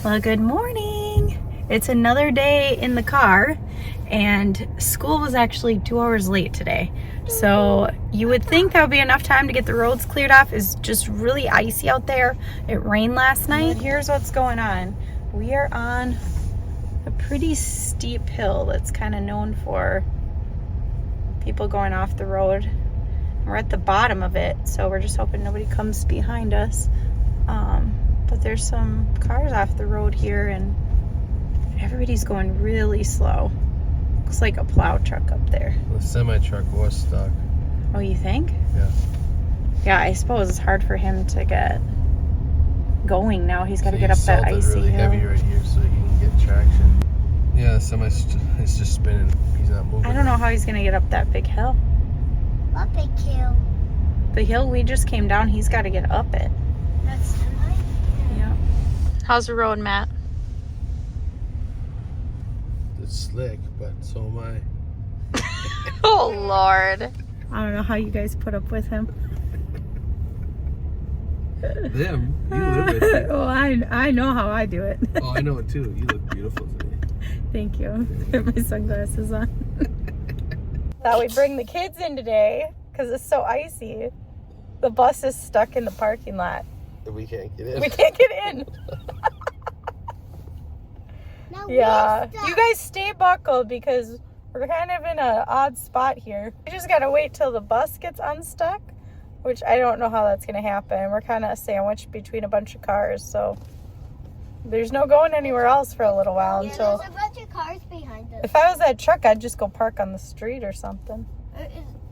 Well, good morning. It's another day in the car, and school was actually 2 hours late today. So you would think that would be enough time to get the roads cleared off. It's just really icy out there. It rained last night. But here's what's going on. We are on a pretty steep hill that's kind of known for people going off the road. We're at the bottom of it, so we're just hoping nobody comes behind us. But there's some cars off the road here, and everybody's going really slow. Looks like a plow truck up there. The semi-truck was stuck. Oh, you think? Yeah. Yeah, I suppose it's hard for him to get going now. He's got to get up that icy really hill. Heavy right here so he can get traction. Yeah, the semi is just spinning. He's not moving. I don't know how he's gonna get up that big hill. What big hill? The hill we just came down, he's got to get up it. That's semi? Yeah. How's the road, Matt? It's slick, but so am I. Oh, Lord. I don't know how you guys put up with him. Them? You live with it. Oh, I know how I do it. Oh, I know it too. You look beautiful today. Thank you. Put my sunglasses on. Thought we'd bring the kids in today because it's so icy. The bus is stuck in the parking lot. We can't get in. We can't get in. No, Yeah. You guys stay buckled because we're kind of in an odd spot here. We just got to wait till the bus gets unstuck, which I don't know how that's going to happen. We're kind of sandwiched between a bunch of cars, so there's no going anywhere else for a little while until... There's a bunch of cars behind us. If I was that truck, I'd just go park on the street or something.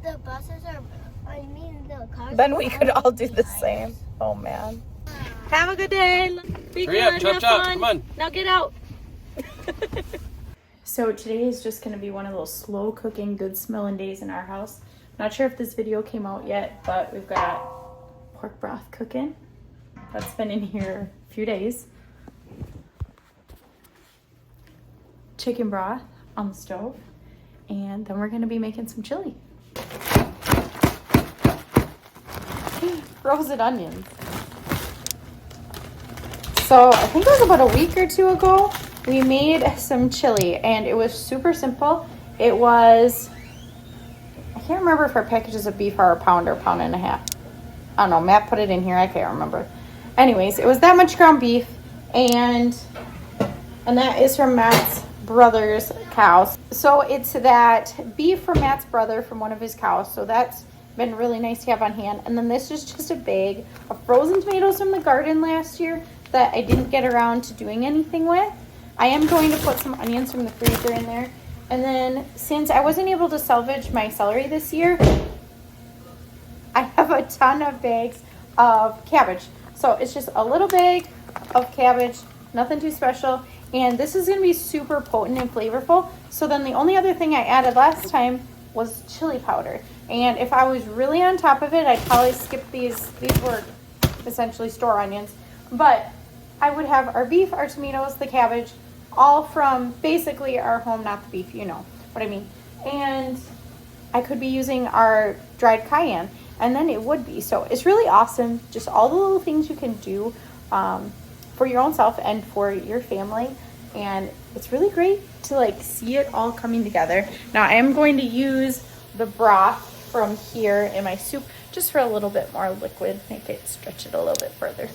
The buses are... I mean, the cars... Then we could all do the same. Oh, man. Have a good day. Be Hurry up, good. chop, Have chop. fun. Come on. Now get out. So today is just going to be one of those slow cooking, good smelling days in our house. Not sure if this video came out yet, but we've got pork broth cooking. That's been in here a few days. Chicken broth on the stove. And then we're going to be making some chili. Roasted onions. So I think it was about a week or two ago, we made some chili, and it was super simple. It was, I can't remember if our packages of beef are a pound or a pound and a half. I don't know, Matt put it in here, I can't remember. Anyways, it was that much ground beef, and that is from Matt's brother's cows. So it's that beef from Matt's brother from one of his cows, so that's been really nice to have on hand. And then this is just a bag of frozen tomatoes from the garden last year that I didn't get around to doing anything with. I am going to put some onions from the freezer in there. And then since I wasn't able to salvage my celery this year, I have a ton of bags of cabbage. So it's just a little bag of cabbage, nothing too special. And this is going to be super potent and flavorful. So then the only other thing I added last time was chili powder. And if I was really on top of it, I'd probably skip these. These were essentially store onions. But I would have our beef, our tomatoes, the cabbage, all from basically our home, not the beef, you know what I mean. And I could be using our dried cayenne, and then it would be. So it's really awesome. Just all the little things you can do for your own self and for your family. And it's really great to like see it all coming together. Now I am going to use the broth from here in my soup just for a little bit more liquid, make it stretch it a little bit further.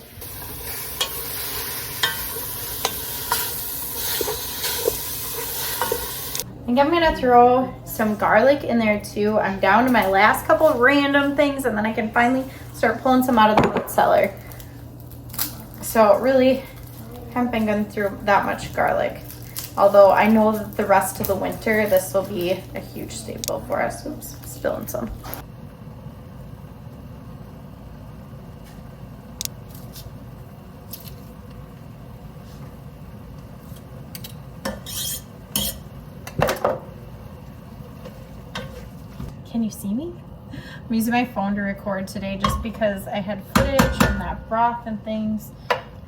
I think I'm gonna throw some garlic in there too. I'm down to my last couple of random things, and then I can finally start pulling some out of the root cellar. So really haven't been going through that much garlic. Although I know that the rest of the winter, this will be a huge staple for us. Oops, spilling some. Can you see me? I'm using my phone to record today just because I had footage from that broth and things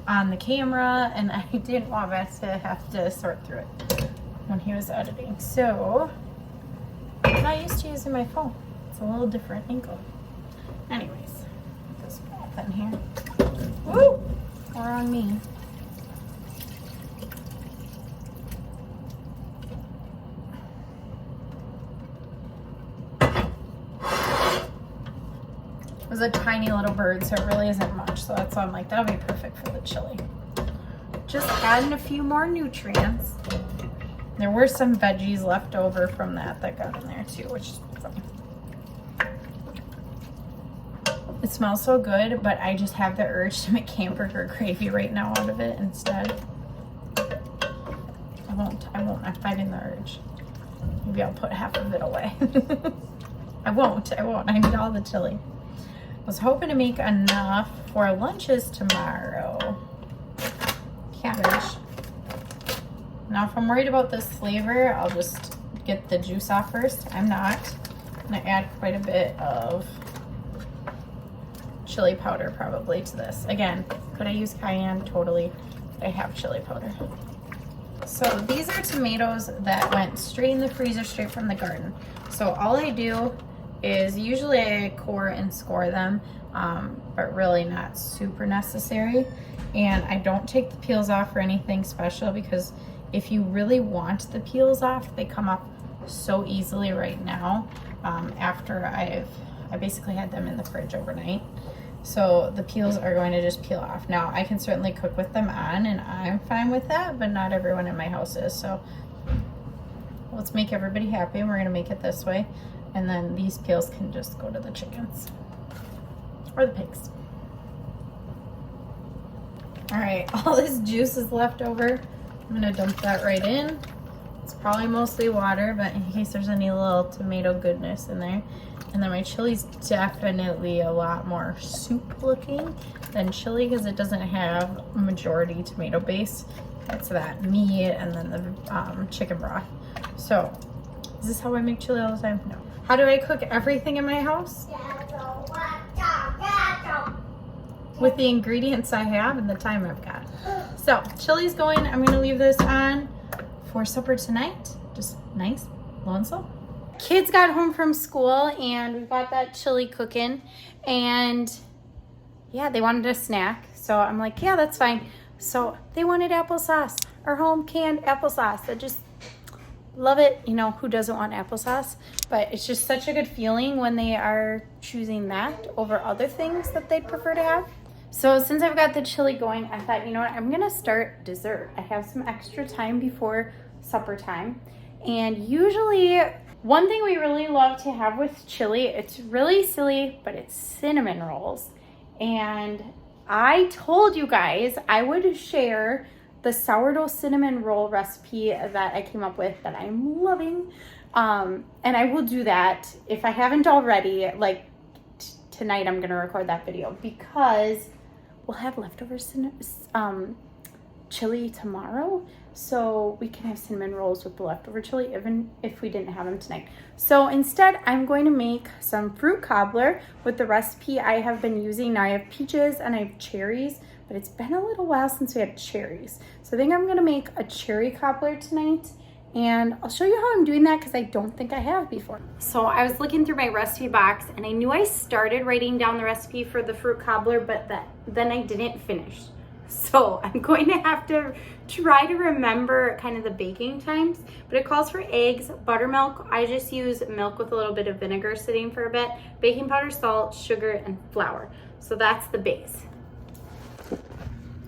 on the camera, and I didn't want Matt to have to sort through it when he was editing. So I'm not used to using my phone. It's a little different angle. Anyways, put this broth in here. Woo! More on me. was a tiny little bird, so it really isn't much. So that's why I'm like, that'll be perfect for the chili. Just adding a few more nutrients. There were some veggies left over from that got in there too, which is funny. It smells so good, but I just have the urge to make hamburger gravy right now out of it instead. I won't. I'm fighting the urge. Maybe I'll put half of it away. I won't. I need all the chili. I was hoping to make enough for lunches tomorrow. Cabbage. Now, if I'm worried about this flavor, I'll just get the juice off first. I'm not. I'm gonna add quite a bit of chili powder probably to this. Again, could I use cayenne? Totally. I have chili powder. So these are tomatoes that went straight in the freezer, straight from the garden. So all I do is usually I core and score them, but really not super necessary. And I don't take the peels off or anything special, because if you really want the peels off, they come off so easily right now. After I basically had them in the fridge overnight. So the peels are going to just peel off. Now I can certainly cook with them on, and I'm fine with that, but not everyone in my house is. So let's make everybody happy, and we're gonna make it this way. And then these peels can just go to the chickens or the pigs. All right, all this juice is left over. I'm gonna dump that right in. It's probably mostly water, but in case there's any little tomato goodness in there. And then my chili's definitely a lot more soup looking than chili, because it doesn't have a majority tomato base. It's that meat and then the chicken broth. So, is this how I make chili all the time? No. How do I cook everything in my house? With the ingredients I have and the time I've got. So, chili's going. I'm gonna leave this on for supper tonight. Just nice, low and slow. Kids got home from school and we've got that chili cooking, and yeah, they wanted a snack. So I'm like, yeah, that's fine. So they wanted applesauce, our home canned applesauce. I just love it. You know, who doesn't want applesauce? But it's just such a good feeling when they are choosing that over other things that they'd prefer to have. So since I've got the chili going, I thought, you know what, I'm gonna start dessert. I have some extra time before supper time. And usually, one thing we really love to have with chili, it's really silly, but it's cinnamon rolls. And I told you guys I would share the sourdough cinnamon roll recipe that I came up with that I'm loving. And I will do that if I haven't already. Like tonight, I'm gonna record that video because we'll have leftover chili tomorrow. So we can have cinnamon rolls with the leftover chili even if we didn't have them tonight. So instead, I'm going to make some fruit cobbler with the recipe I have been using. Now I have peaches and I have cherries, but it's been a little while since we had cherries. So I think I'm gonna make a cherry cobbler tonight, and I'll show you how I'm doing that because I don't think I have before. So I was looking through my recipe box and I knew I started writing down the recipe for the fruit cobbler, but then I didn't finish. So I'm going to have to try to remember kind of the baking times, but it calls for eggs, buttermilk. I just use milk with a little bit of vinegar sitting for a bit, baking powder, salt, sugar, and flour. So that's the base,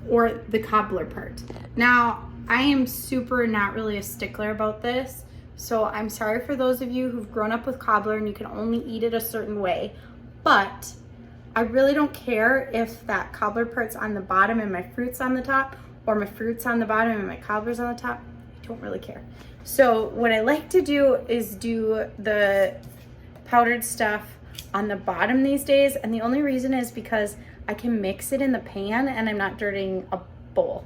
or the cobbler part. Now, I am super not really a stickler about this, so I'm sorry for those of you who've grown up with cobbler and you can only eat it a certain way, but I really don't care if that cobbler part's on the bottom and my fruit's on the top, or my fruit's on the bottom and my cobbler's on the top. I don't really care. So what I like to do is do the powdered stuff on the bottom these days, and the only reason is because I can mix it in the pan and I'm not dirtying a bowl.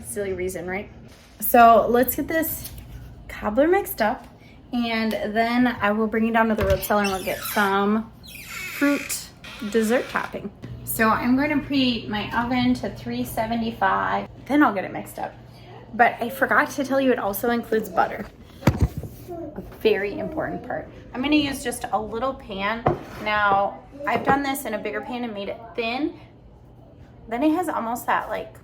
Silly reason, right? So let's get this cobbler mixed up, and then I will bring it down to the root cellar and we'll get some fruit dessert topping. So I'm going to preheat my oven to 375, then I'll get it mixed up. But I forgot to tell you it also includes butter. A very important part. I'm going to use just a little pan. Now, I've done this in a bigger pan and made it thin. Then it has almost that like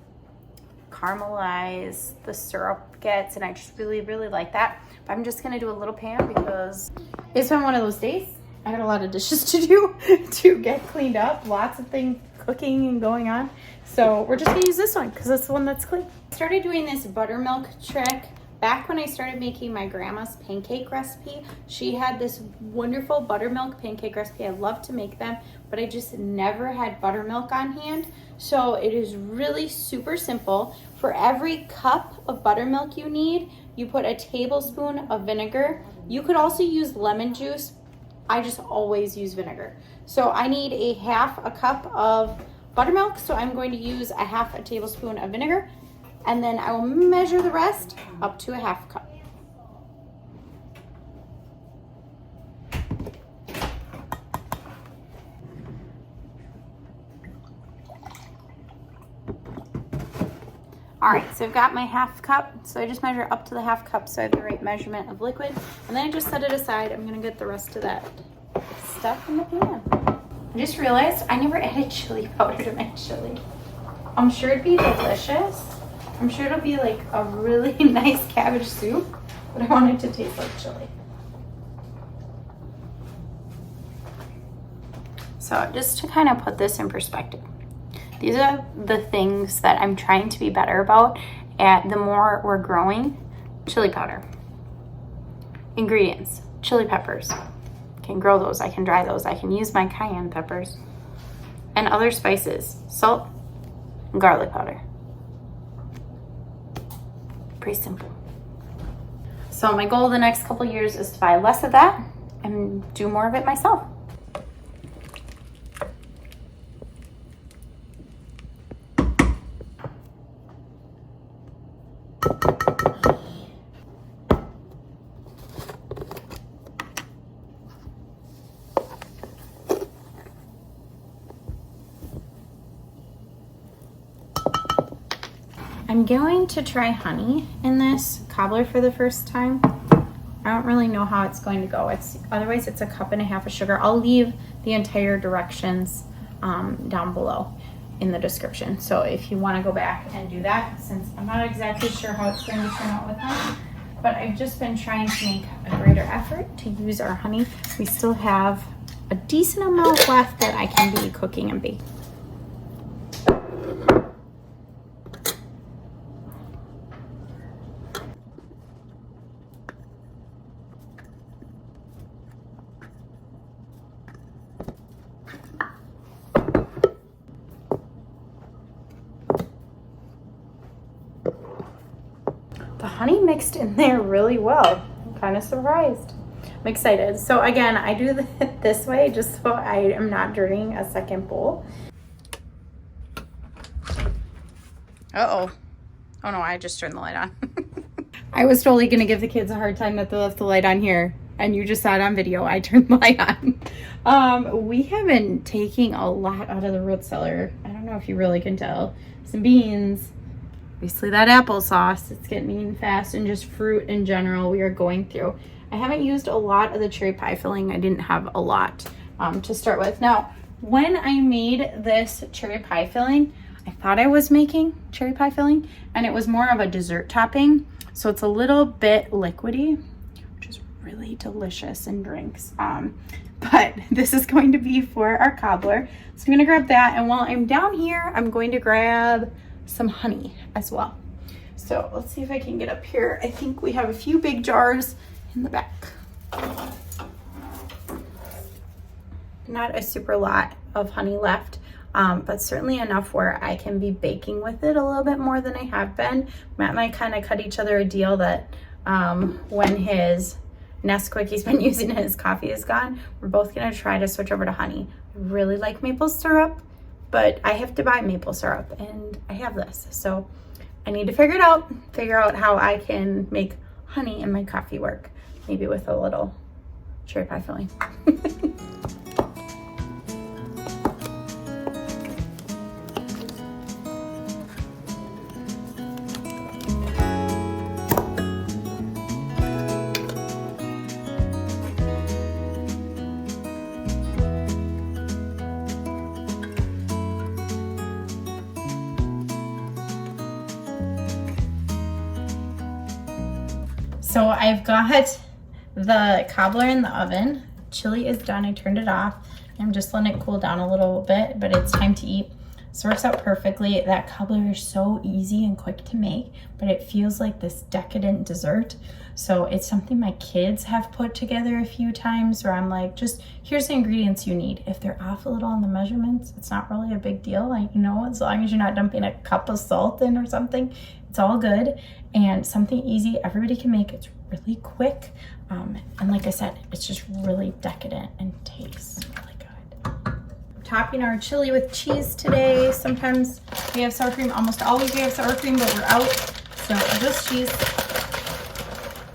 caramelize the syrup gets, and I just really, really like that. But I'm just going to do a little pan because it's been one of those days I got a lot of dishes to do to get cleaned up. Lots of things cooking and going on. So we're just gonna use this one because it's the one that's clean. I started doing this buttermilk trick back when I started making my grandma's pancake recipe. She had this wonderful buttermilk pancake recipe. I love to make them, but I just never had buttermilk on hand. So it is really super simple. For every cup of buttermilk you need, you put a tablespoon of vinegar. You could also use lemon juice. I just always use vinegar. So I need a half a cup of buttermilk. So I'm going to use a half a tablespoon of vinegar, and then I will measure the rest up to a half cup. All right, so I've got my half cup. So I just measure up to the half cup so I have the right measurement of liquid. And then I just set it aside. I'm gonna get the rest of that stuff in the pan. I just realized I never added chili powder to my chili. I'm sure it'd be delicious. I'm sure it'll be like a really nice cabbage soup, but I want it to taste like chili. So just to kind of put this in perspective, these are the things that I'm trying to be better about the more we're growing. Chili powder. Ingredients, chili peppers. I can grow those, I can dry those, I can use my cayenne peppers. And other spices, salt and garlic powder. Pretty simple. So my goal the next couple years is to buy less of that and do more of it myself. I'm going to try honey in this cobbler for the first time. I don't really know how it's going to go. Otherwise it's a cup and a half of sugar. I'll leave the entire directions down below in the description. So if you want to go back and do that, since I'm not exactly sure how it's going to turn out with honey, but I've just been trying to make a greater effort to use our honey. We still have a decent amount left that I can be cooking and baking. The honey mixed in there really well. I'm kind of surprised. I'm excited. So again, I do it this way just so I am not dirtying a second bowl. Uh-oh. Oh no, I just turned the light on. I was totally gonna give the kids a hard time that they left the light on here, and you just saw it on video. I turned the light on. We have been taking a lot out of the root cellar. I don't know if you really can tell. Some beans. Obviously that applesauce, it's getting eaten fast, and just fruit in general we are going through. I haven't used a lot of the cherry pie filling. I didn't have a lot to start with. Now, when I made this cherry pie filling, I thought I was making cherry pie filling, and it was more of a dessert topping. So it's a little bit liquidy, which is really delicious in drinks. But this is going to be for our cobbler. So I'm gonna grab that, and while I'm down here, I'm going to grab some honey as well. So let's see if I can get up here. I think we have a few big jars in the back. Not a super lot of honey left, but certainly enough where I can be baking with it a little bit more than I have been. Matt and I kind of cut each other a deal that when his Nesquik he's been using in his coffee is gone, we're both gonna try to switch over to honey. I really like maple syrup, but I have to buy maple syrup, and I have this. So I need to figure out how I can make honey in my coffee work, maybe with a little cherry pie filling. So I've got the cobbler in the oven chili is done. I turned it off. I'm just letting it cool down a little bit, but it's time to eat. So it works out perfectly. That cobbler is so easy and quick to make, but it feels like this decadent dessert. So it's something my kids have put together a few times where I'm like, just here's the ingredients you need. If they're off a little on the measurements, it's not really a big deal. Like, you know, as long as you're not dumping a cup of salt in or something, it's all good. And something easy, everybody can make. It's really quick. And like I said, it's just really decadent and tastes really good. Topping our chili with cheese today. Sometimes we have sour cream. Almost always we have sour cream, but we're out. So just cheese.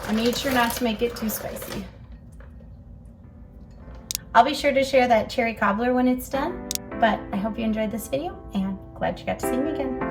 I made sure not to make it too spicy. I'll be sure to share that cherry cobbler when it's done. But I hope you enjoyed this video and glad you got to see me again.